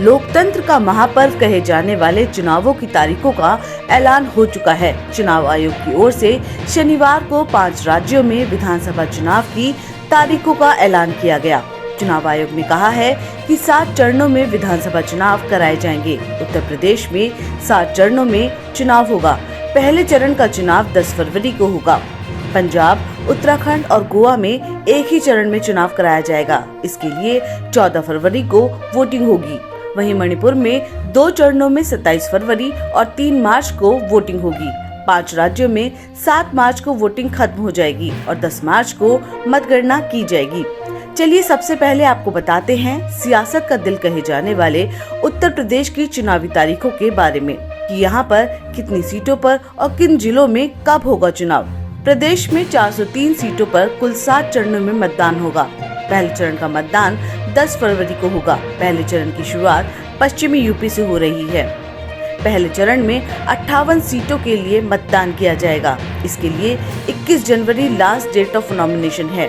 लोकतंत्र का महापर्व कहे जाने वाले चुनावों की तारीखों का ऐलान हो चुका है। चुनाव आयोग की ओर से शनिवार को 5 राज्यों में विधानसभा चुनाव की तारीखों का ऐलान किया गया। चुनाव आयोग ने कहा है कि 7 चरणों में विधानसभा चुनाव कराए जाएंगे। उत्तर प्रदेश में 7 चरणों में चुनाव होगा। पहले चरण का चुनाव 10 फरवरी को होगा। पंजाब, उत्तराखंड और गोवा में एक ही चरण में चुनाव कराया जाएगा। इसके लिए 14 फरवरी को वोटिंग होगी। वहीं मणिपुर में 2 चरणों में 27 फरवरी और 3 मार्च को वोटिंग होगी। 5 राज्यों में 7 मार्च को वोटिंग खत्म हो जाएगी और 10 मार्च को मतगणना की जाएगी। चलिए सबसे पहले आपको बताते हैं सियासत का दिल कहे जाने वाले उत्तर प्रदेश की चुनावी तारीखों के बारे में कि यहाँ पर कितनी सीटों पर और किन जिलों में कब होगा चुनाव। प्रदेश में 403 सीटों पर कुल 7 चरणों में मतदान होगा। पहले चरण का मतदान 10 फरवरी को होगा। पहले चरण की शुरुआत पश्चिमी यूपी से हो रही है। पहले चरण में 58 सीटों के लिए मतदान किया जाएगा। इसके लिए 21 जनवरी लास्ट डेट ऑफ नॉमिनेशन है।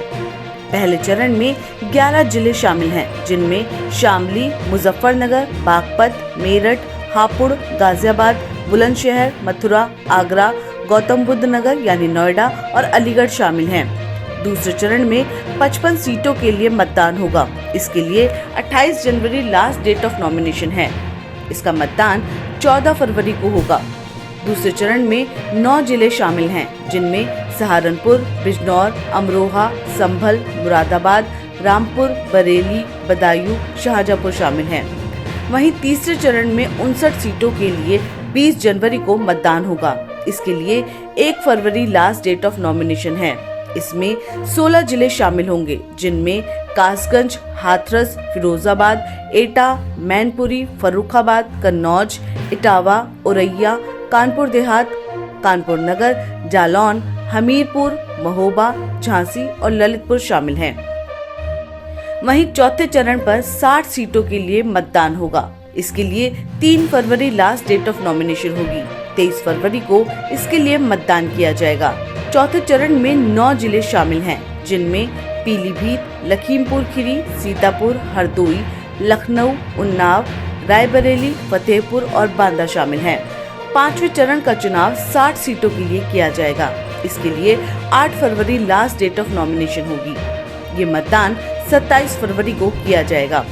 पहले चरण में 11 जिले शामिल हैं, जिनमें शामली, मुजफ्फरनगर, बागपत, मेरठ, हापुड़, गाजियाबाद, बुलंदशहर, मथुरा, आगरा, गौतम बुद्ध नगर यानी नोएडा और अलीगढ़ शामिल हैं। दूसरे चरण में 55 सीटों के लिए मतदान होगा। इसके लिए 28 जनवरी लास्ट डेट ऑफ नॉमिनेशन है। इसका मतदान 14 फरवरी को होगा। दूसरे चरण में 9 जिले शामिल हैं, जिनमें सहारनपुर, बिजनौर, अमरोहा, संभल, मुरादाबाद, रामपुर, बरेली, बदायूं, शाहजहांपुर शामिल हैं। वहीं तीसरे चरण में 59 सीटों के लिए 20 जनवरी को मतदान होगा। इसके लिए 1 फरवरी लास्ट डेट ऑफ नॉमिनेशन है। इसमें 16 जिले शामिल होंगे, जिनमें कासगंज, हाथरस, फिरोजाबाद, एटा, मैनपुरी, फर्रुखाबाद, कन्नौज, इटावा, औरैया, कानपुर देहात, कानपुर नगर, जालौन, हमीरपुर, महोबा, झांसी और ललितपुर शामिल हैं। वहीं चौथे चरण पर 60 सीटों के लिए मतदान होगा। इसके लिए 3 फरवरी लास्ट डेट ऑफ नॉमिनेशन होगी। 23 फरवरी को इसके लिए मतदान किया जाएगा। चौथे चरण में 9 जिले शामिल हैं, जिनमें पीलीभीत, लखीमपुर खीरी, सीतापुर, हरदोई, लखनऊ, उन्नाव, रायबरेली, फतेहपुर और बांदा शामिल हैं। 5वें चरण का चुनाव 60 सीटों के लिए किया जाएगा। इसके लिए 8 फरवरी लास्ट डेट ऑफ नॉमिनेशन होगी। ये मतदान 27 फरवरी को किया जाएगा।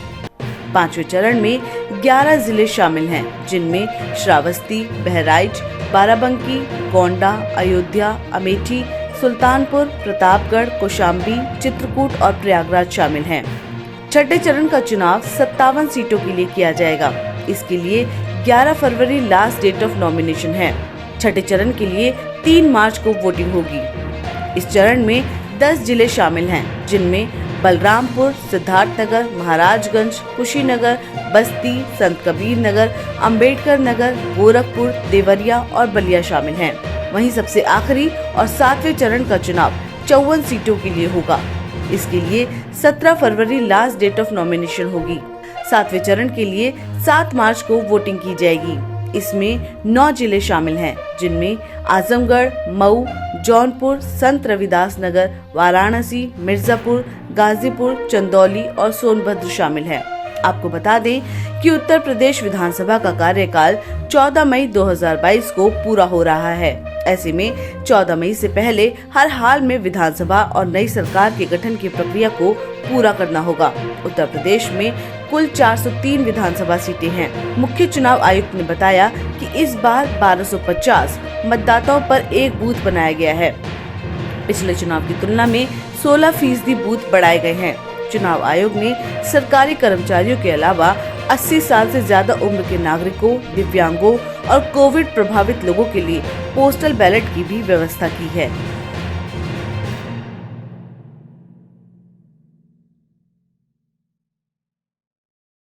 5वें चरण में 11 जिले शामिल हैं, जिनमें श्रावस्ती, बहराइच, बाराबंकी, गोंडा, अयोध्या, अमेठी, सुल्तानपुर, प्रतापगढ़, कौशाम्बी, चित्रकूट और प्रयागराज शामिल हैं। छठे चरण का चुनाव 57 सीटों के लिए किया जाएगा। इसके लिए 11 फरवरी लास्ट डेट ऑफ नॉमिनेशन है। छठे चरण के लिए 3 मार्च को वोटिंग होगी। इस चरण में 10 जिले शामिल हैं, जिनमें बलरामपुर, सिद्धार्थनगर, महाराजगंज, कुशीनगर, बस्ती, संत कबीर नगर, अंबेडकर नगर, गोरखपुर, देवरिया और बलिया शामिल हैं। वहीं सबसे आखिरी और 7वें चरण का चुनाव 54 सीटों के लिए होगा। इसके लिए 17 फरवरी लास्ट डेट ऑफ नॉमिनेशन होगी। 7वें चरण के लिए 7 मार्च को वोटिंग की जाएगी। इसमें 9 जिले शामिल हैं, जिनमें आजमगढ़, मऊ, जौनपुर, संत रविदास नगर, वाराणसी, मिर्जापुर, गाजीपुर, चंदौली और सोनभद्र शामिल हैं। आपको बता दें कि उत्तर प्रदेश विधानसभा का कार्यकाल 14 मई 2022 को पूरा हो रहा है। ऐसे में 14 मई से पहले हर हाल में विधानसभा और नई सरकार के गठन की प्रक्रिया को पूरा करना होगा। उत्तर प्रदेश में कुल 403 विधानसभा सीटें हैं। मुख्य चुनाव आयुक्त ने बताया कि इस बार 1250 मतदाताओं पर एक बूथ बनाया गया है। पिछले चुनाव की तुलना में 16% बूथ बढ़ाए गए हैं। चुनाव आयोग ने सरकारी कर्मचारियों के अलावा 80 साल से ज्यादा उम्र के नागरिकों, दिव्यांगों और कोविड प्रभावित लोगों के लिए पोस्टल बैलेट की भी व्यवस्था की है।